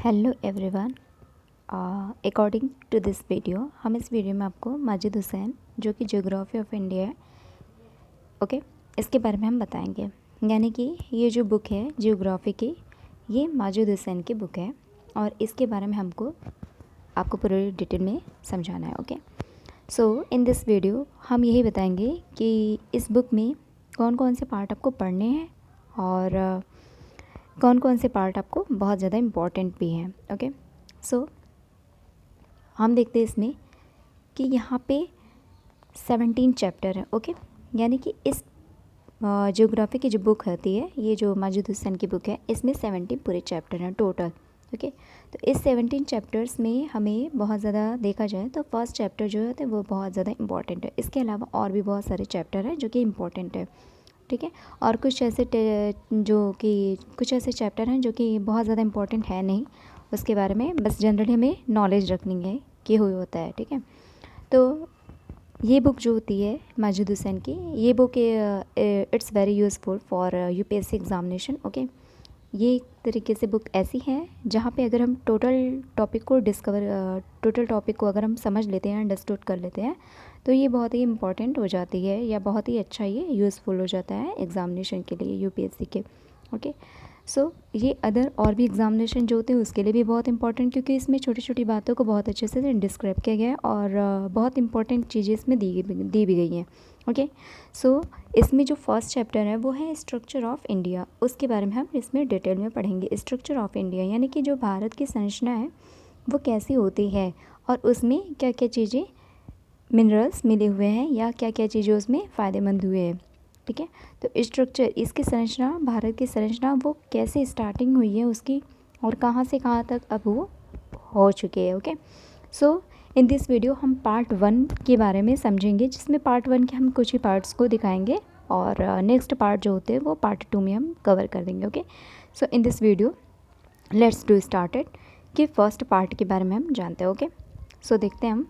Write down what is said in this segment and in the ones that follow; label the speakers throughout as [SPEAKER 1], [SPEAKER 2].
[SPEAKER 1] Hello everyone. According to this video हम इस video में आपको माजिद हुसैन जो कि ज्योग्राफी ऑफ इंडिया है, ओके, इसके बारे में हम बताएंगे। यानी कि ये जो बुक है ज्योग्राफी की, ये माजिद हुसैन की बुक है और इसके बारे में आपको पूरी डिटेल में समझाना है। Okay, so in this video हम यही बताएंगे कि इस बुक में कौन कौन से पार्ट आपको पढ़ने हैं और कौन कौन से पार्ट आपको बहुत ज़्यादा इम्पॉर्टेंट भी हैं। ओके, सो हम देखते हैं इसमें कि यहाँ पे 17 चैप्टर है। ओके, यानी कि इस ज्योग्राफी की जो बुक होती है, ये जो माजिद हुसैन की बुक है, इसमें 17 पूरे चैप्टर हैं टोटल। ओके, तो इस 17 चैप्टर्स में हमें बहुत ज़्यादा देखा जाए तो फर्स्ट चैप्टर जो है वो बहुत ज़्यादा इंपॉर्टेंट है। इसके अलावा और भी बहुत सारे चैप्टर हैं जो कि इम्पॉर्टेंट है, ठीक है। और कुछ ऐसे कुछ ऐसे चैप्टर हैं जो कि बहुत ज़्यादा इंपॉर्टेंट है नहीं, उसके बारे में बस जनरली हमें नॉलेज रखनी है कि हुई होता है, ठीक है। तो ये बुक जो होती है माजिद हुसैन की, ये book it's very useful for UPSC examination. Okay, ये एक तरीके से बुक ऐसी है जहाँ पे अगर हम टोटल टॉपिक को अगर हम समझ लेते हैं, अंडरस्टूड कर लेते हैं, तो ये बहुत ही इंपॉर्टेंट हो जाती है या बहुत ही अच्छा ये यूज़फुल हो जाता है एग्ज़ामिनेशन के लिए यूपीएससी के। ओके, सो ये अदर और भी एग्ज़ामिनेशन जो होते हैं उसके लिए भी बहुत इंपॉर्टेंट, क्योंकि इसमें छोटी छोटी बातों को बहुत अच्छे से डिस्क्राइब किया गया है और बहुत इंपॉर्टेंट चीज़ें इसमें दी भी गई हैं। ओके, सो इसमें जो फर्स्ट चैप्टर है वो है स्ट्रक्चर ऑफ इंडिया। उसके बारे में हम इसमें डिटेल में पढ़ेंगे। स्ट्रक्चर ऑफ इंडिया यानी कि जो भारत की संरचना है वो कैसी होती है और उसमें क्या क्या चीज़ें मिनरल्स मिले हुए हैं या क्या क्या चीज़ें उसमें फ़ायदेमंद हुए हैं, ठीक है। तो स्ट्रक्चर, इसकी संरचना, भारत की संरचना वो कैसे स्टार्टिंग हुई है उसकी और कहाँ से कहाँ तक अब वो हो चुके हैं। Okay, so in this video हम पार्ट 1 के बारे में समझेंगे, जिसमें पार्ट 1 के हम कुछ ही पार्ट्स को दिखाएंगे और नेक्स्ट पार्ट जो होते हैं वो पार्ट 2 में हम कवर कर देंगे। Okay, so in this video let's do started कि फर्स्ट पार्ट के बारे में हम जानते हैं। ओके, सो देखते हैं हम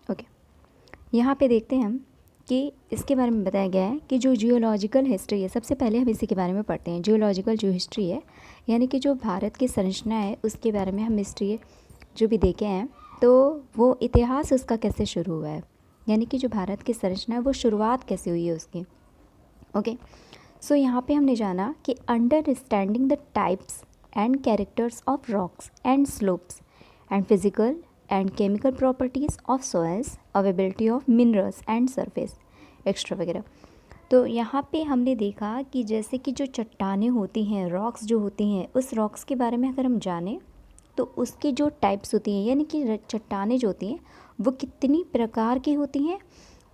[SPEAKER 1] ओके, यहाँ पे देखते हैं हम कि इसके बारे में बताया गया है कि जो जियोलॉजिकल हिस्ट्री है, सबसे पहले हम इसी के बारे में पढ़ते हैं। जियोलॉजिकल जो हिस्ट्री है यानी कि जो भारत की संरचना है उसके बारे में हम हिस्ट्री जो भी देखे हैं, तो वो इतिहास उसका कैसे शुरू हुआ है, यानी कि जो भारत की संरचना है वो शुरुआत कैसे हुई है उसकी। ओके, सो यहाँ पे हमने जाना कि understanding the types and characters of rocks and slopes and physical and chemical properties of soils, availability of minerals and surface extra वगैरह। तो यहाँ पे हमने देखा कि जैसे कि जो चट्टानें होती हैं, रॉक्स जो होती हैं, उस रॉक्स के बारे में अगर हम जानें तो उसकी जो टाइप्स होती हैं, यानी कि चट्टानें जो होती हैं वो कितनी प्रकार की होती हैं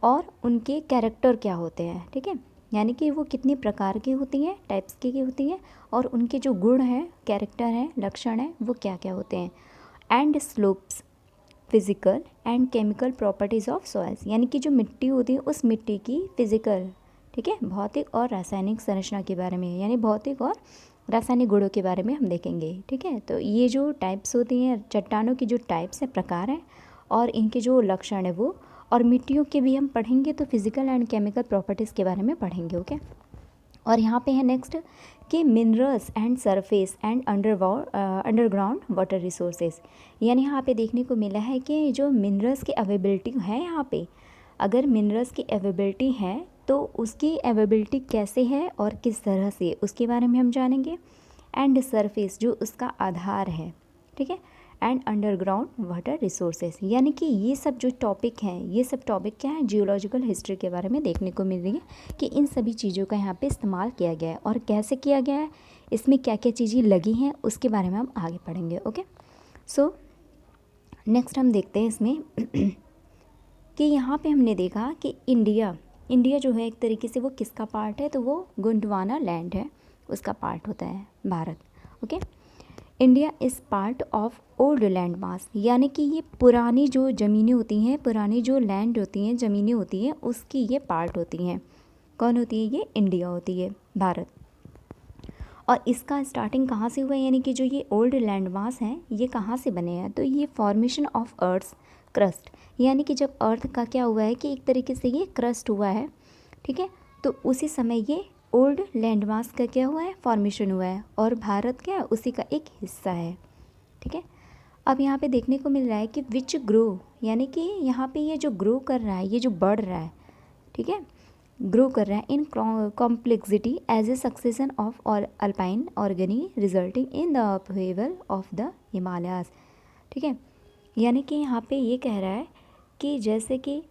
[SPEAKER 1] और उनके कैरेक्टर क्या होते हैं, ठीक है। यानी कि वो कितनी प्रकार की होती हैं, टाइप्स की होती हैं और उनके जो गुण हैं, कैरेक्टर हैं, लक्षण हैं, वो क्या क्या होते हैं। And slopes, physical and chemical properties of soils, यानी कि जो मिट्टी होती है उस मिट्टी की फिज़िकल, ठीक है, भौतिक और रासायनिक संरचना के बारे में, यानी भौतिक और रासायनिक गुणों के बारे में हम देखेंगे, ठीक है। तो ये जो टाइप्स होती हैं, चट्टानों की जो टाइप्स हैं, प्रकार हैं, और इनके जो लक्षण है वो, और मिट्टियों के भी हम पढ़ेंगे, तो फिज़िकल एंड केमिकल प्रॉपर्टीज़ के बारे में पढ़ेंगे। ओके, और यहाँ पे है नेक्स्ट कि minerals and surface and underground water resources, यानी यहाँ पे देखने को मिला है कि जो मिनरल्स की अवेलेबिलिटी है, यहाँ पे अगर मिनरल्स की अवेलेबिलिटी है तो उसकी अवेलेबिलिटी कैसे है और किस तरह से, उसके बारे में हम जानेंगे। एंड सरफेस, जो उसका आधार है, ठीक है, एंड अंडरग्राउंड वाटर रिसोर्सेज, यानी कि ये सब जो टॉपिक हैं, ये सब टॉपिक क्या है, जियोलॉजिकल हिस्ट्री के बारे में देखने को मिल रही है कि इन सभी चीज़ों का यहाँ पे इस्तेमाल किया गया है और कैसे किया गया है, इसमें क्या क्या चीज़ें लगी हैं, उसके बारे में हम आगे पढ़ेंगे। ओके, सो नेक्स्ट हम देखते हैं इसमें कि यहाँ पे हमने देखा कि इंडिया जो है एक तरीके से वो किसका पार्ट है, तो वो गोंडवाना लैंड है, उसका पार्ट होता है Bharat. Okay, India is part of old land mass, यानी कि ये पुरानी जो ज़मीनें होती हैं, पुरानी जो लैंड होती हैं, ज़मीनें होती हैं, उसकी ये पार्ट होती हैं। कौन होती है ये? इंडिया होती है, भारत। और इसका स्टार्टिंग कहाँ से हुआ है, यानी कि जो ये ओल्ड लैंड मास हैं ये कहाँ से बने हैं, तो ये फॉर्मेशन ऑफ अर्थ्स क्रस्ट, यानी कि जब अर्थ का क्या हुआ है कि एक तरीके से ये क्रस्ट हुआ है, ठीक है, तो उसी समय ये ओल्ड लैंडमास का क्या हुआ है, फॉर्मेशन हुआ है, और भारत क्या है, उसी का एक हिस्सा है। ठीक है, अब यहाँ पे देखने को मिल रहा है कि विच ग्रो, यानी कि यहाँ पे ये जो ग्रो कर रहा है, ये जो बढ़ रहा है, ठीक है, ग्रो कर रहा है in complexity as a succession of alpine orogeny resulting in the upheaval of the Himalayas. ठीक है, यानी कि यहाँ पे ये कह रहा है कि जैसे कि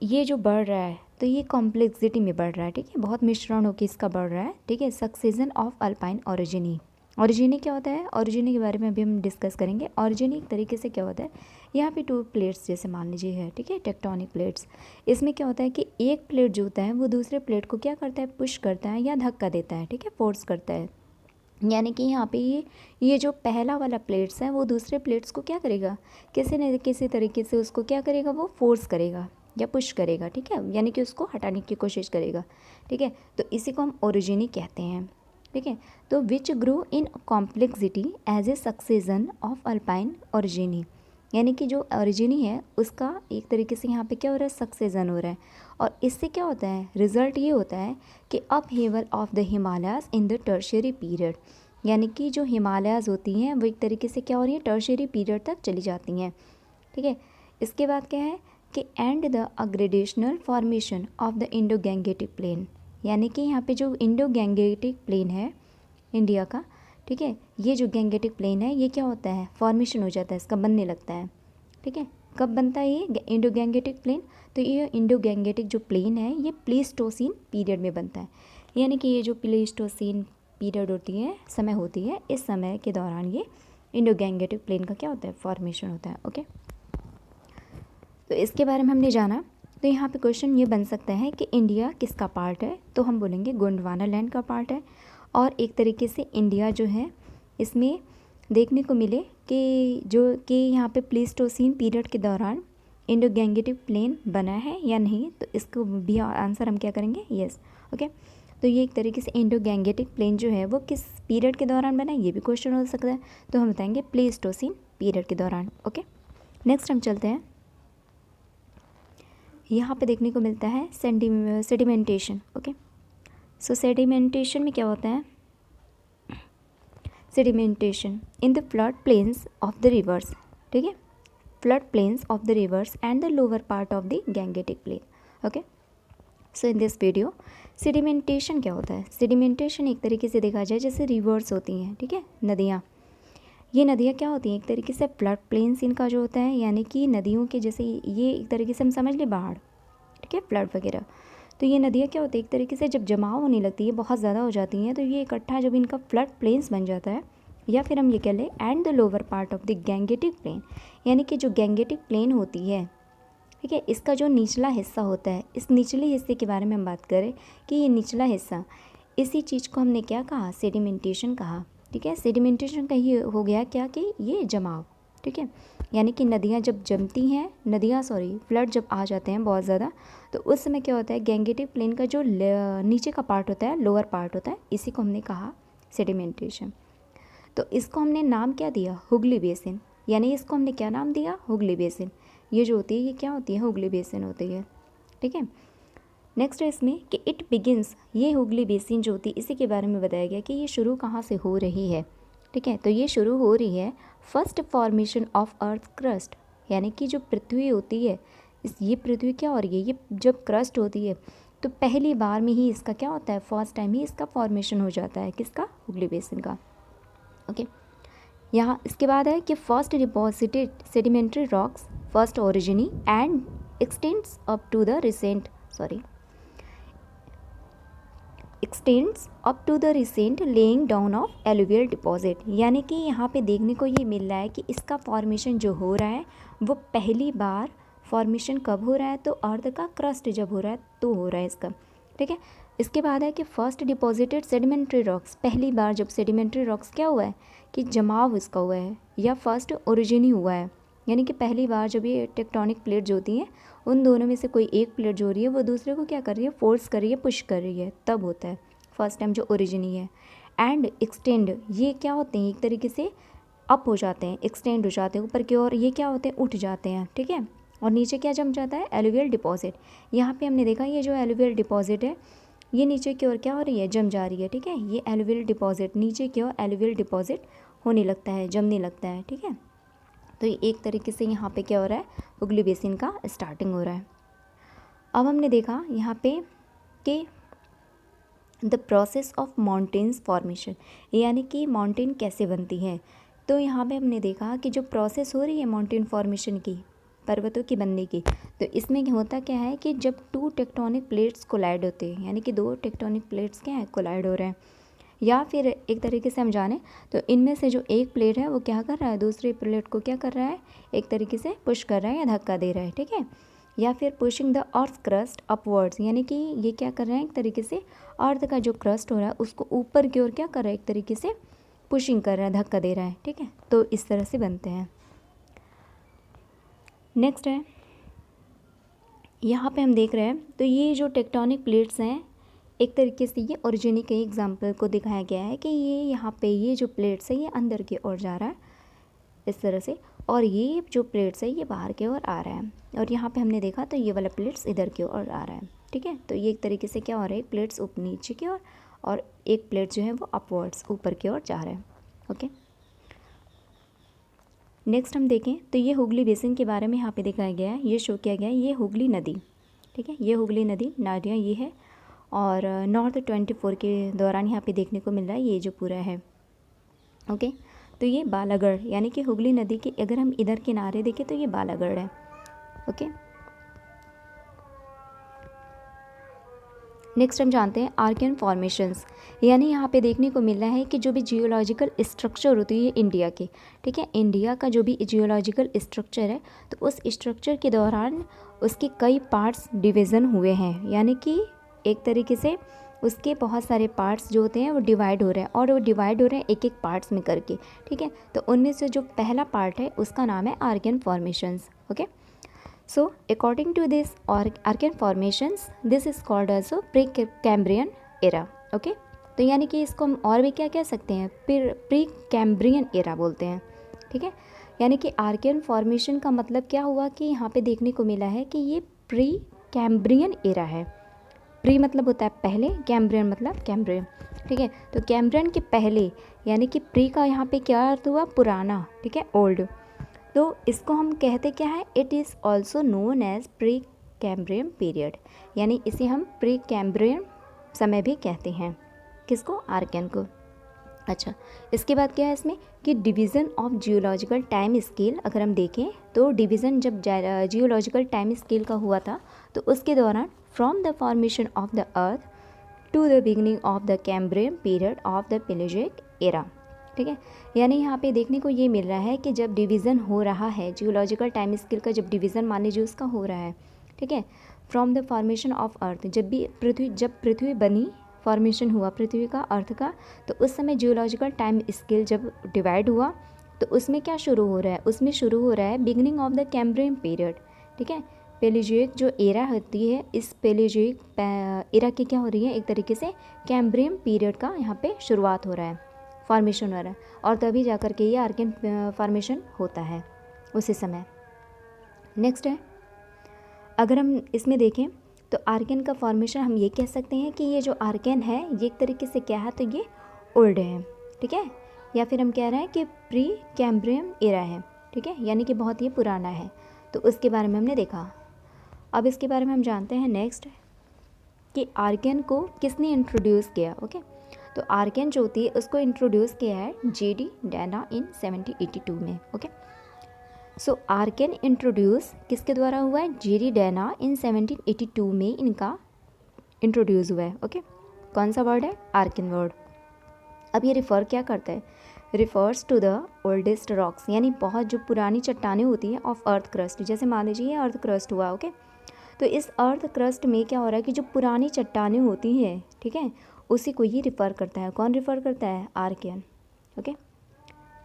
[SPEAKER 1] ये जो बढ़ रहा है तो ये कॉम्प्लेक्सिटी में बढ़ रहा है। ठीक है, बहुत मिश्रण होकर इसका बढ़ रहा है। ठीक है, सक्सेशन ऑफ अल्पाइन ऑरिजिनी। ऑरिजिनी क्या होता है, ऑरिजिनी के बारे में अभी हम डिस्कस करेंगे। ऑरिजिनी एक तरीके से क्या होता है, यहाँ पे 2 प्लेट्स जैसे मान लीजिए है, ठीक है, टेक्टोनिक प्लेट्स। इसमें क्या होता है कि एक प्लेट जो होता है वो दूसरे प्लेट को क्या करता है, पुश करता है या धक्का देता है। ठीक है, फोर्स करता है। यानी कि यहाँ पे ये जो पहला वाला प्लेट्स है वो दूसरे प्लेट्स को क्या करेगा, किसी न किसी तरीके से उसको क्या करेगा, वो फोर्स करेगा या पुश करेगा। ठीक है, यानी कि उसको हटाने की कोशिश करेगा। ठीक है, तो इसी को हम ओरिजिनी कहते हैं। ठीक है, तो which grow in complexity as a succession of alpine orogeny, यानी कि जो ओरिजिनी है उसका एक तरीके से यहाँ पे क्या हो रहा है, सक्सेशन हो रहा है। और इससे क्या होता है, रिजल्ट ये होता है कि upheaval of the Himalayas in the Tertiary period, यानी कि जो हिमालयाज होती हैं वो एक तरीके से क्या हो रही है, टर्शियरी पीरियड तक चली जाती हैं। ठीक है, इसके बाद क्या है कि and the aggradational formation of the Indo Gangetic plain, यानी कि यहाँ पे जो इंडो गैंगेटिक प्लेन है इंडिया का, ठीक है, ये जो गैंगेटिक प्लेन है ये क्या होता है, फॉर्मेशन हो जाता है, इसका बनने लगता है। ठीक है, कब बनता है ये इंडो गैंगेटिक प्लेन, तो ये इंडो गैंगेटिक जो प्लेन है ये प्लीस्टोसीन पीरियड में बनता है। यानी कि ये जो प्लीस्टोसीन पीरियड होती है, समय होती है, इस समय के दौरान ये इंडो गैंगेटिक प्लेन का क्या होता है, फॉर्मेशन होता है। ओके, तो इसके बारे में हमने जाना। तो यहाँ पे क्वेश्चन ये बन सकता है कि इंडिया किसका पार्ट है, तो हम बोलेंगे गोंडवाना लैंड का पार्ट है। और एक तरीके से इंडिया जो है इसमें देखने को मिले कि यहाँ पे प्लीस्टोसीन पीरियड के दौरान इंडो गैंगेटिक प्लेन बना है या नहीं, तो इसको भी आंसर हम क्या करेंगे, यस। ओके, तो ये एक तरीके से इंडो गैंगेटिक प्लेन जो है वो किस पीरियड के दौरान बना है, ये भी क्वेश्चन हो सकता है, तो हम बताएंगे प्लीस्टोसीन पीरियड के दौरान। ओके, नेक्स्ट हम चलते हैं। यहाँ पे देखने को मिलता है सेडिमेंटेशन। ओके, सो सेडिमेंटेशन में क्या होता है, sedimentation in the flood plains of the rivers. ठीक है, flood plains of the rivers and the lower part of the Gangetic plain. Okay, so in this video sedimentation क्या होता है, सेडिमेंटेशन एक तरीके से देखा जाए जैसे रिवर्स होती हैं, ठीक है, नदियाँ। ये नदियाँ क्या होती हैं, एक तरीके से फ्लड प्लेन्स इनका जो होता है, यानी कि नदियों के जैसे ये एक तरीके से हम समझ लें बाढ़, ठीक है, फ्लड वगैरह। तो ये नदियाँ क्या होती है, एक तरीके से जब जमाव होने लगती है, बहुत ज़्यादा हो जाती हैं, तो ये इकट्ठा जब इनका फ्लड प्लेन्स बन जाता है, या फिर हम ये कह लें and the lower part of the Gangetic plain, यानी कि जो गैंगेटिक प्लेन होती है, ठीक है, इसका जो निचला हिस्सा होता है, इस निचले हिस्से के बारे में हम बात करें कि ये निचला हिस्सा, इसी चीज़ को हमने क्या कहा, सेडिमेंटेशन कहा। ठीक है, सेडिमेंटेशन का ही हो गया क्या कि ये जमाव। ठीक है, यानी कि नदियाँ जब जमती हैं, फ्लड जब आ जाते हैं बहुत ज़्यादा, तो उस समय क्या होता है, गैंगेटिक प्लेन का जो नीचे का पार्ट होता है, लोअर पार्ट होता है, इसी को हमने कहा सेडिमेंटेशन। तो इसको हमने नाम क्या दिया, हुगली बेसिन, यानी इसको हमने क्या नाम दिया, हुगली बेसिन। ये जो होती है ये क्या होती है, हुगली बेसिन होती है। ठीक है, नेक्स्ट है इसमें कि इट बिगिंस, ये हुगली बेसिन जो होती है इसी के बारे में बताया गया कि ये शुरू कहाँ से हो रही है। ठीक है, तो ये शुरू हो रही है first formation of earth crust, यानी कि जो पृथ्वी होती है, ये पृथ्वी क्या हो रही है, ये जब क्रस्ट होती है तो पहली बार में ही इसका क्या होता है, फर्स्ट टाइम ही इसका फॉर्मेशन हो जाता है, किसका, हुगली बेसिन का। ओके, यहाँ इसके बाद है कि first deposited sedimentary rocks first orogeny and extends up to the recent laying down of alluvial deposit, यानी कि यहाँ पे देखने को ये मिल रहा है कि इसका फॉर्मेशन जो हो रहा है वो पहली बार फॉर्मेशन कब हो रहा है, तो अर्थ का क्रस्ट जब हो रहा है तो हो रहा है इसका। ठीक है, इसके बाद है कि फर्स्ट डिपॉजिटेड सेडिमेंट्री रॉक्स, पहली बार जब सेडिमेंट्री रॉक्स क्या हुआ है कि जमाव इसका हुआ है, या फर्स्ट ओरिजिनी हुआ है, यानी कि पहली बार जब ये टेक्टोनिक प्लेट जो होती हैं उन दोनों में से कोई एक प्लेट जो हो रही है वो दूसरे को क्या कर रही है, फोर्स कर रही है, पुश कर रही है, तब होता है फर्स्ट टाइम जो ओरिजिनी है। एंड एक्सटेंड, ये क्या होते हैं, एक तरीके से अप हो जाते हैं, एक्सटेंड हो जाते हैं ऊपर की ओर, ये क्या होते हैं, उठ जाते हैं। ठीक है, और नीचे क्या जम जाता है, एलुवियल डिपॉजिट। यहाँ पे हमने देखा ये जो एलुवियल डिपॉजिट है ये नीचे की ओर क्या हो रही है, जम जा रही है, ठीक है। ये एलुवियल डिपॉजिट नीचे की ओर एलुवियल डिपॉजिट होने लगता है, जमने लगता है, ठीक है। तो ये एक तरीके से यहाँ पे क्या हो रहा है, हुगली बेसिन का स्टार्टिंग हो रहा है। अब हमने देखा यहाँ पे कि the process of mountains formation, यानी कि माउंटेन कैसे बनती है। तो यहाँ पे हमने देखा कि जो प्रोसेस हो रही है माउंटेन फॉर्मेशन की, पर्वतों की बनने की, तो इसमें होता क्या है कि जब टू टेक्टोनिक प्लेट्स कोलाइड होते हैं, यानी कि दो टेक्टोनिक प्लेट्स क्या है, कोलाइड हो रहे हैं, या फिर एक तरीके से हम जाने तो इनमें से जो एक प्लेट है वो क्या कर रहा है, दूसरी प्लेट को क्या कर रहा है, एक तरीके से पुश कर रहा है या धक्का दे रहा है, ठीक है। या फिर pushing the earth crust upwards, यानी कि ये क्या कर रहे हैं, एक तरीके से अर्थ का जो क्रस्ट हो रहा है उसको ऊपर की ओर क्या कर रहा है, एक तरीके से पुशिंग कर रहा है, धक्का दे रहा है, ठीक है। तो इस तरह से बनते हैं। नेक्स्ट है, यहाँ पे हम देख रहे हैं तो ये जो टेक्टोनिक प्लेट्स हैं, एक तरीके से ये ओरिजिनी के एग्जाम्पल को दिखाया गया है कि ये यहाँ पे ये जो प्लेट्स है ये अंदर की ओर जा रहा है इस तरह से, और ये जो प्लेट्स है ये बाहर की ओर आ रहा है, और यहाँ पे हमने देखा तो ये वाला प्लेट्स इधर की ओर आ रहा है, ठीक है। तो ये एक तरीके से क्या हो रहा है, प्लेट्स नीचे की ओर और एक प्लेट जो है वो अपवर्ड्स ऊपर की ओर जा रहा है, ओके। नेक्स्ट हम देखें तो ये हुगली बेसिन के बारे में यहाँ पे दिखाया गया है, ये शो किया गया है, ये हुगली नदी, ठीक है। ये हुगली नदी नादिया ये है, और नॉर्थ 24 के दौरान यहाँ पे देखने को मिल रहा है ये जो पूरा है, ओके। तो ये बालागढ़, यानी कि हुगली नदी के अगर हम इधर किनारे देखें तो ये बालागढ़ है, ओके। नेक्स्ट हम जानते हैं आर्कियन फॉर्मेशंस, यानी यहाँ पे देखने को मिल रहा है कि जो भी जियोलॉजिकल स्ट्रक्चर होती है इंडिया की, ठीक है, इंडिया का जो भी जियोलॉजिकल स्ट्रक्चर है तो उस स्ट्रक्चर के दौरान उसके कई पार्ट्स डिवीज़न हुए हैं, यानी कि एक तरीके से उसके बहुत सारे पार्ट्स जो होते हैं वो डिवाइड हो रहे हैं, और वो डिवाइड हो रहे हैं एक एक पार्ट्स में करके, ठीक है। तो उनमें से जो पहला पार्ट है उसका नाम है Archaean formations, okay. So according to this Archean formations, this is called as a Precambrian era, okay। तो यानी कि इसको हम और भी क्या कह सकते हैं, प्री कैम्ब्रियन एरा बोलते हैं, ठीक है। यानी कि आर्कियन फॉर्मेशन का मतलब क्या हुआ कि यहाँ पे देखने को मिला है कि ये प्री कैम्ब्रियन एरा है। प्री मतलब होता है पहले, कैम्ब्रियन मतलब कैम्ब्रियन, ठीक है। तो कैम्ब्रियन के पहले, यानी कि प्री का यहाँ पे क्या अर्थ हुआ, पुराना, ठीक है, ओल्ड। तो इसको हम कहते क्या है, it is also known as Precambrian period, यानी इसे हम प्री कैम्ब्रियन समय भी कहते हैं, किसको, आर्कियन को। अच्छा, इसके बाद क्या है इसमें कि division of geological time scale, अगर हम देखें तो डिवीज़न जब जियोलॉजिकल टाइम स्केल का हुआ था तो उसके दौरान from the formation of the earth to the beginning of the Cambrian period of the pelagic era, ठीक है। यानी यहाँ पे देखने को ये मिल रहा है कि जब डिवीज़न हो रहा है जियोलॉजिकल टाइम स्केल का, जब डिवीज़न मान लीजिए उसका हो रहा है, ठीक है, from the formation of earth, जब पृथ्वी बनी, फॉर्मेशन हुआ पृथ्वी का, अर्थ का, तो उस समय जियोलॉजिकल टाइम स्केल जब डिवाइड हुआ तो उसमें क्या शुरू हो रहा है, उसमें शुरू हो रहा है beginning of the Cambrian period, ठीक है। पेलेजिक जो एरा होती है, इस पेलेजिक एरा की क्या हो रही है, एक तरीके से कैम्ब्रियन पीरियड का यहाँ पे शुरुआत हो रहा है, फॉर्मेशन हो रहा है, और तभी जा कर के ये आर्कियन फॉर्मेशन होता है उसी समय। नेक्स्ट है, अगर हम इसमें देखें तो आर्कियन का फॉर्मेशन हम ये कह सकते हैं कि ये जो आर्कियन है ये एक तरीके से क्या है, तो ये ओल्ड है, ठीक है, या फिर हम कह रहे हैं कि प्री कैम्ब्रियन एरा है, ठीक है, यानी कि बहुत ही पुराना है। तो उसके बारे में हमने देखा। अब इसके बारे में हम जानते हैं नेक्स्ट कि आर्कियन को किसने इंट्रोड्यूस किया, ओके। तो आर्कियन जो होती है उसको इंट्रोड्यूस किया है जेडी डैना इन 1782 में, ओके। सो आर्कियन इंट्रोड्यूस किसके द्वारा हुआ है, जेडी डैना इन 1782 में इनका इंट्रोड्यूस हुआ है, ओके। कौन सा वर्ड है, आर्कियन वर्ड। अब ये रिफ़र क्या करता है, refers to the oldest rocks, यानी बहुत जो पुरानी चट्टानें होती हैं ऑफ अर्थ क्रस्ट, जैसे मान लीजिए अर्थ क्रस्ट हुआ, ओके। तो इस अर्थ क्रस्ट में क्या हो रहा है कि जो पुरानी चट्टानें होती हैं, ठीक है, उसी को ये रिफ़र करता है। कौन रिफ़र करता है, आर्कियन, ओके।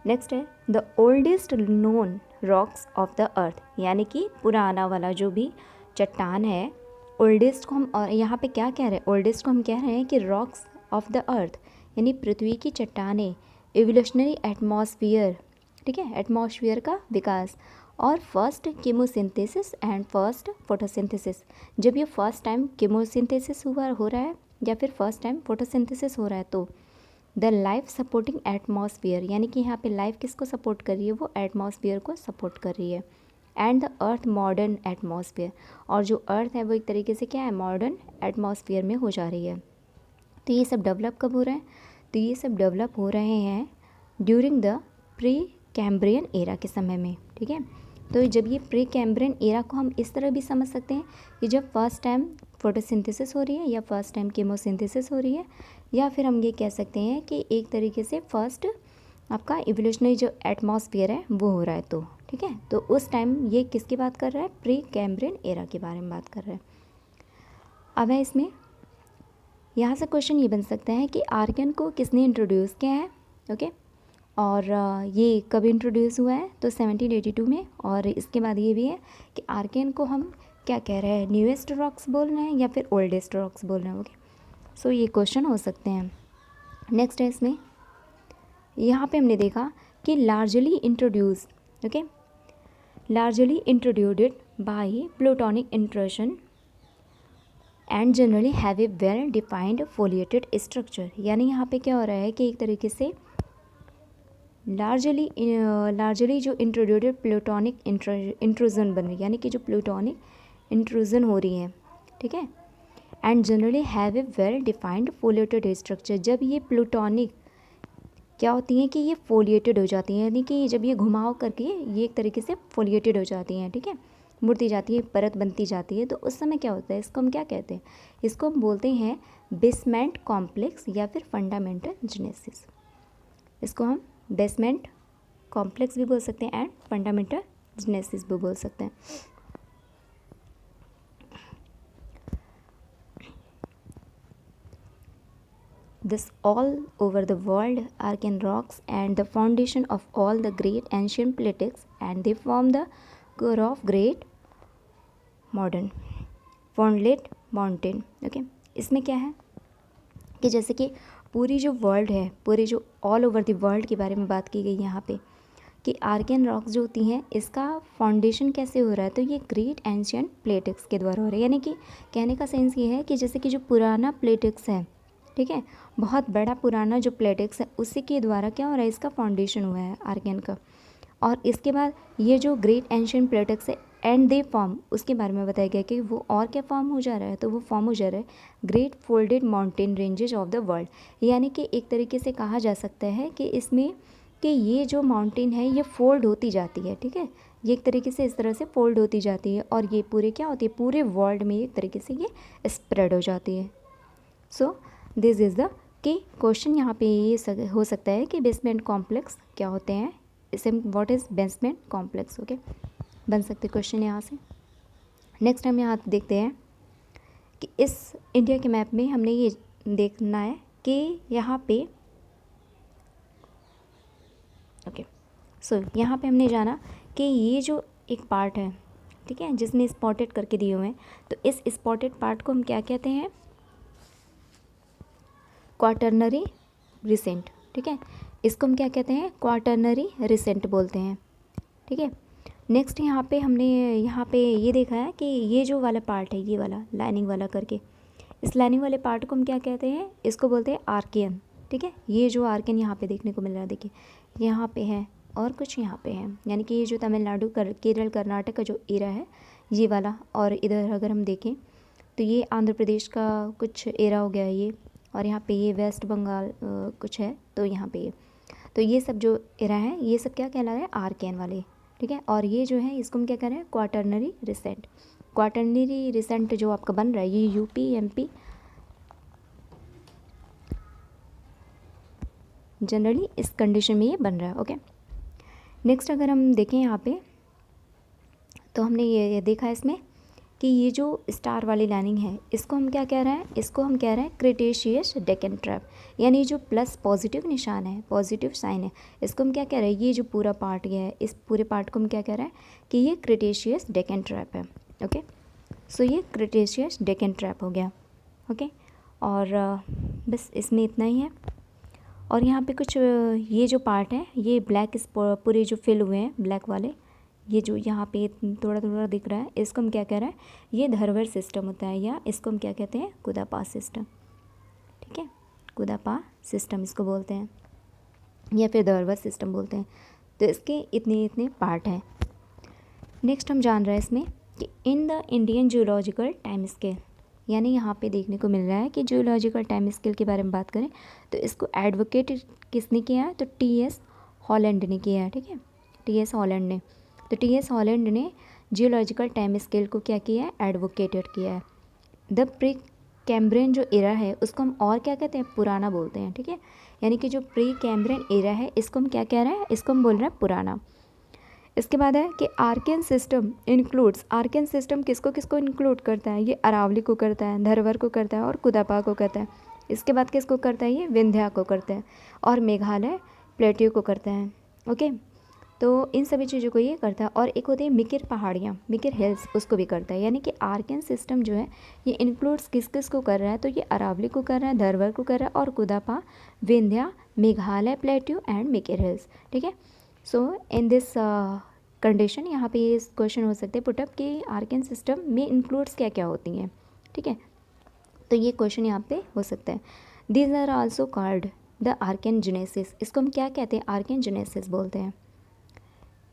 [SPEAKER 1] नेक्स्ट है the oldest known rocks of the अर्थ, यानी कि पुराना वाला जो भी चट्टान है, ओल्डेस्ट को हम, और यहाँ पे क्या कह रहे हैं, ओल्डेस्ट को हम कह रहे हैं कि रॉक्स ऑफ द अर्थ, यानी पृथ्वी की चट्टानें, एवोल्यूशनरी एटमॉस्फेयर, ठीक है, एटमॉस्फेयर का विकास, और first chemosynthesis and first photosynthesis. जब ये फर्स्ट टाइम कीमोसिंथेसिस हो रहा है, या फिर फर्स्ट टाइम फोटोसिंथेसिस हो रहा है तो द लाइफ सपोर्टिंग एटमॉस्फेयर, यानी कि यहाँ पे लाइफ किसको सपोर्ट कर रही है, वो एटमॉस्फेयर को सपोर्ट कर रही है। And the earth modern atmosphere, और जो अर्थ है वो एक तरीके से क्या है, मॉडर्न एटमॉस्फेयर में हो जा रही है। तो ये सब डेवलप कब हो रहे हैं, तो ये सब डेवलप हो रहे हैं during the pre Cambrian era के समय में, ठीक है। तो जब ये प्री कैम्ब्रियन एरा को हम इस तरह भी समझ सकते हैं कि जब फर्स्ट टाइम फोटोसिंथेसिस हो रही है या फर्स्ट टाइम केमोसिंथेसिस हो रही है, या फिर हम ये कह सकते हैं कि एक तरीके से फर्स्ट आपका इवोल्यूशनरी जो एटमॉस्फेयर है वो हो रहा है, तो ठीक है। तो उस टाइम ये किसकी बात कर रहा है, प्री कैम्ब्रियन एरा के बारे में बात कर रहा है। अब है इसमें यहाँ से क्वेश्चन ये बन सकता है कि आर्गन को किसने इंट्रोड्यूस किया है, ओके। और ये कब इंट्रोड्यूस हुआ है, तो 1782 में। और इसके बाद ये भी है कि आर्गन को हम क्या कह रहे हैं, न्यूएस्ट रॉक्स बोल रहे हैं या फिर ओल्डेस्ट रॉक्स बोल रहे हैं, ओके। सो ये क्वेश्चन हो सकते हैं। नेक्स्ट है इसमें, यहाँ पे हमने देखा कि largely introduce, okay, largely introduced by plutonic intrusion and generally have a well defined foliated structure. यानी यहाँ पे क्या हो रहा है कि एक तरीके से लार्जली जो इंट्रोड्यूस्ड प्लूटोनिक इंट्रूजन बन रही है, यानी कि जो प्लूटोनिक इंट्रूजन हो रही है, ठीक है। And generally have a well defined foliated structure, जब ये प्लूटोनिक क्या होती हैं कि ये फोलिएटेड हो जाती हैं, यानी कि जब ये घुमाव करके ये एक तरीके से फोलिएटेड हो जाती हैं, ठीक है, मुड़ती जाती है, परत बनती जाती है, तो उस समय क्या होता है, इसको हम क्या कहते हैं, इसको हम बोलते हैं बेसमेंट कॉम्प्लेक्स या फिर फंडामेंटल जेनेसिस। इसको हम बेसमेंट कॉम्प्लेक्स भी बोल सकते हैं एंड फंडामेंटल जेनेसिस भी बोल सकते हैं। This all over the world Archean rocks and the foundation of all the great ancient plateaus, and they form the core of great modern Fondlet mountain, okay. इसमें क्या है कि जैसे कि पूरी जो वर्ल्ड है, पूरे जो ऑल ओवर द वर्ल्ड के बारे में बात की गई यहाँ पे कि आर्कियन रॉक्स जो होती हैं इसका फाउंडेशन कैसे हो रहा है, तो ये ग्रेट एंशियंट प्लेटिक्स के द्वारा हो रहा है। यानी कि कहने का सेंस ये है कि जैसे कि जो पुराना प्लेटिक्स है, ठीक है, बहुत बड़ा पुराना जो प्लेटिक्स है उसी के द्वारा क्या हो रहा है, इसका फाउंडेशन हुआ है आर्कियन का। और इसके बाद ये जो ग्रेट एंशियंट प्लेटिक्स है एंड दे फॉर्म, उसके बारे में बताया गया कि वो और क्या फॉर्म हो जा रहा है, तो वो फॉर्म हो जा रहा है great folded mountain ranges of the world. यानी कि एक तरीके से कहा जा सकता है कि इसमें कि ये जो माउंटेन है ये फोल्ड होती जाती है, ठीक है, ये एक तरीके से इस तरह से फोल्ड होती जाती है और ये पूरे क्या होती है, पूरे वर्ल्ड में एक तरीके से ये स्प्रेड हो जाती है। सो दिस इज़ द कि क्वेश्चन यहाँ पे ये हो सकता है कि बेसमेंट कॉम्प्लेक्स क्या होते हैं, इसे what is basement complex, okay, बन सकते क्वेश्चन यहाँ से। नेक्स्ट हम यहाँ देखते हैं कि इस इंडिया के मैप में हमने ये देखना है कि यहाँ पे ओके, सो यहाँ पे हमने जाना कि ये जो एक पार्ट है, ठीक है, जिसमें स्पॉटेड करके दिए हुए हैं, तो इस स्पॉटेड पार्ट को हम क्या कहते हैं, क्वाटरनरी रिसेंट, ठीक है, इसको हम क्या कहते हैं, क्वाटरनरी रिसेंट बोलते हैं, ठीक है। नेक्स्ट यहाँ पे हमने यहाँ पे ये देखा है कि ये जो वाला पार्ट है, ये वाला लाइनिंग वाला करके, इस लाइनिंग वाले पार्ट को हम क्या कहते हैं, इसको बोलते हैं आर्कियन, ठीक है। ये जो आर्कियन यहाँ पे देखने को मिल रहा है, देखिए यहाँ पे है और कुछ यहाँ पे है, यानी कि ये जो तमिलनाडु केरल कर्नाटक का जो एरा है ये वाला, और इधर अगर हम देखें तो ये आंध्र प्रदेश का कुछ एरा हो गया है ये, और यहाँ पे ये वेस्ट बंगाल कुछ है, तो यहाँ पे ये, तो ये सब जो एरा है ये सब क्या कहला रहे हैं, आर्कियन वाले, ठीक है। और ये जो है इसको हम क्या कह रहे हैं, क्वाटरनरी रिसेंट। क्वाटरनरी रिसेंट जो आपका बन रहा है ये यूपी एमपी जनरली इस कंडीशन में ये बन रहा है, ओके। नेक्स्ट अगर हम देखें यहाँ पे तो हमने ये देखा है इसमें कि ये जो स्टार वाली लाइनिंग है इसको हम क्या कह रहे हैं, इसको हम कह रहे हैं क्रिटेशियस डेकन ट्रैप, यानी जो प्लस पॉजिटिव निशान है, पॉजिटिव साइन है, इसको हम क्या कह रहे हैं, ये जो पूरा पार्ट गया है इस पूरे पार्ट को हम क्या कह रहे हैं कि ये क्रिटेशियस डेकन ट्रैप है, ओके। सो ये क्रिटेशियस डेकन ट्रैप हो गया, ओके। और बस इसमें इतना ही है। और यहाँ पे कुछ ये जो पार्ट है ये ब्लैक पूरे जो फिल हुए हैं ब्लैक वाले, ये जो यहाँ पे थोड़ा थोड़ा दिख रहा है, इसको हम क्या कह रहे हैं, ये धरवर सिस्टम होता है, या इसको हम क्या कहते हैं, कुदापास सिस्टम, ठीक है, कुदापा सिस्टम इसको बोलते हैं या फिर दर्वस सिस्टम बोलते हैं। तो इसके इतने इतने पार्ट हैं। नेक्स्ट हम जान रहे हैं इसमें कि in the Indian geological time scale, यानी यहाँ पे देखने को मिल रहा है कि जियोलॉजिकल टाइम स्केल के बारे में बात करें तो इसको एडवोकेट किसने किया है, तो टी.एस. हॉलैंड ने किया है। ठीक है, टी.एस. हॉलैंड ने, तो टी.एस. हॉलैंड ने जियोलॉजिकल टाइम स्केल को क्या किया है, एडवोकेटेड किया है। द प्री कैम्ब्रियन जो एरा है उसको हम और क्या कहते हैं, पुराना बोलते हैं। ठीक है, यानी कि जो प्री कैम्ब्रियन एरा है इसको हम क्या कह रहे हैं, इसको हम बोल रहे हैं पुराना। इसके बाद है कि Archaean system includes, Archaean system किसको किसको इंक्लूड करता है, ये अरावली को करता है, धरवर को करता है और कुदापा को करता है। इसके बाद किसको करता है, ये विंध्या को करता है और मेघालय प्लेट्यू को करता है। ओके, तो इन सभी चीज़ों को ये करता है। और एक होती है मिकिर पहाड़ियाँ, मिकिर हिल्स, उसको भी करता है। यानी कि आर्कियन सिस्टम जो है ये इंक्लूड्स किस किस को कर रहा है, तो ये अरावली को कर रहा है, धरवर को कर रहा है और Cuddapah, Vindhya, Meghalaya plateau and Mikir hills. ठीक है, सो इन दिस कंडीशन यहाँ पे ये क्वेश्चन हो सकते हैं पुटअप कि आर्कियन सिस्टम में इंक्लूड्स क्या क्या होती हैं। ठीक है, तो ये क्वेश्चन यहाँ पे हो सकता है। These are also called the Archaean genesis, इसको हम क्या कहते हैं, आर्कियन जेनेसिस बोलते हैं।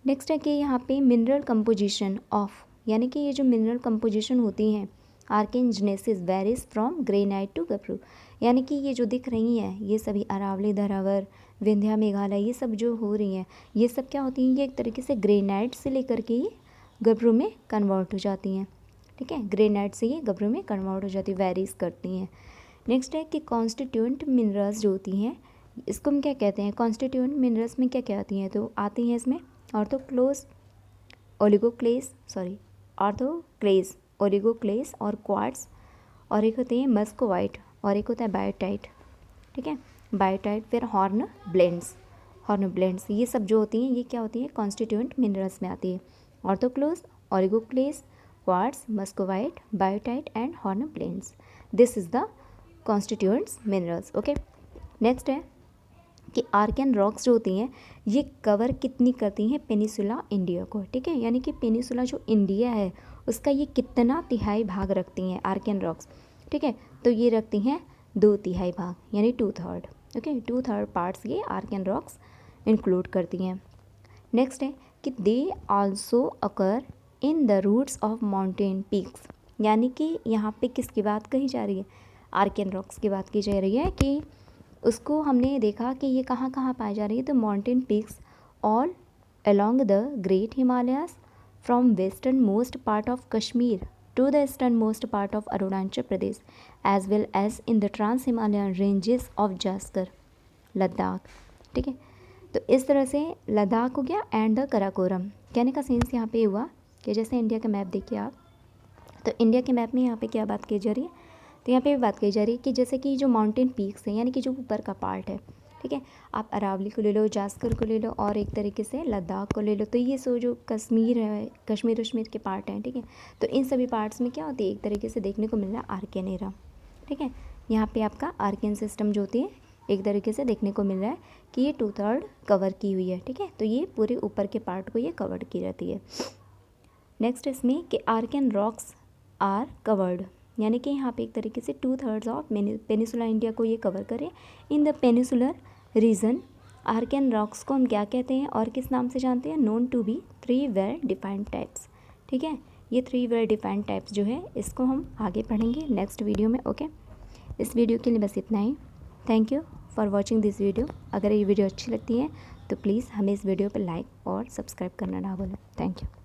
[SPEAKER 1] नेक्स्ट है कि यहाँ पे मिनरल कंपोजिशन ऑफ, यानी कि ये जो मिनरल कंपोजिशन होती हैं Archean genesis varies from granite to gabbro, यानी कि ये जो दिख रही हैं ये सभी अरावली, धरावर, विंध्या, मेघालय, ये सब जो हो रही हैं ये सब क्या होती हैं, ये एक तरीके से ग्रेनाइट से लेकर के ये गब्रू में कन्वर्ट हो जाती हैं। ठीक है, ग्रेनाइट से ये गब्रू में कन्वर्ट हो जाती है, वेरीज करती हैं। नेक्स्ट है कि कॉन्स्टिट्यूएंट मिनरल्स जो होती हैं इसको हम क्या कहते हैं, कॉन्स्टिट्यूएंट मिनरल्स में क्या क्या आती हैं, तो आती हैं इसमें ऑर्थोक्लेज, ओलिगोक्लेज और क्वार्ट्स, और एक होते हैं मस्कोवाइट और एक होता है बायोटाइट। ठीक है, बायोटाइट, फिर हॉर्न ब्लेंड्स, ये सब जो होती हैं ये क्या होती हैं, कॉन्स्टिट्यूएंट मिनरल्स में आती है। Orthoclase, oligoclase, quartz, muscovite, biotite and hornblendes, this is the constituents minerals. Okay, next है कि आर्कियन रॉक्स जो होती हैं ये कवर कितनी करती हैं पेनिसुला इंडिया को। ठीक है, यानी कि पेनिसुला जो इंडिया है उसका ये कितना तिहाई भाग रखती हैं आर्कियन रॉक्स। ठीक है, तो ये रखती हैं 2/3 भाग, यानी 2/3। ओके, 2/3 पार्ट्स ये आर्कियन रॉक्स इंक्लूड करती हैं। नेक्स्ट है कि they also occur in the roots of mountain peaks, यानी कि यहाँ पे किसकी बात कही जा रही है, आर्कियन रॉक्स की बात की जा रही है कि उसको हमने देखा कि ये कहाँ कहाँ पाई जा रही है, तो mountain peaks all along the great Himalayas from western most part of Kashmir to the eastern most part of Arunachal Pradesh as well as in the trans Himalayan ranges of Zanskar, Ladakh. ठीक है, तो इस तरह से लद्दाख हो गया एंड द कराकोरम। कहने का सेंस यहाँ पे हुआ कि जैसे इंडिया का मैप देखिए आप, तो इंडिया के मैप में यहाँ पे क्या बात की जा रही है, तो यहाँ पे भी बात कही जा रही है कि जैसे कि जो माउंटेन पीक्स हैं यानी कि जो ऊपर का पार्ट है, ठीक है, आप अरावली को ले लो, जास्कर को ले लो और एक तरीके से लद्दाख को ले लो, तो ये सो जो कश्मीर है, कश्मीर के पार्ट हैं। ठीक है, तो इन सभी पार्ट्स में क्या होती है, एक तरीके से देखने को मिल रहा है आर्कियन एरा। ठीक है, यहाँ पे आपका आर्कियन सिस्टम जो होती है एक तरीके से देखने को मिल रहा है कि ये 2/3 कवर की हुई है। ठीक है, तो ये पूरे ऊपर के पार्ट को ये कवर की रहती है। नेक्स्ट इसमें कि आर्कियन रॉक्स आर कवर्ड, यानी कि यहाँ पे एक तरीके से 2/3 ऑफ पेनिसुला इंडिया को ये कवर करें। In the peninsular region Archaean rocks को हम क्या कहते हैं और किस नाम से जानते हैं, known to be 3 well defined types. ठीक है, ये 3 वेल डिफाइंड टाइप्स जो है इसको हम आगे पढ़ेंगे नेक्स्ट वीडियो में। ओके, इस वीडियो के लिए बस इतना ही। Thank you for watching this video. अगर ये वीडियो अच्छी लगती है तो प्लीज़ हमें इस वीडियो पर लाइक और सब्सक्राइब करना ना भूलें। Thank you.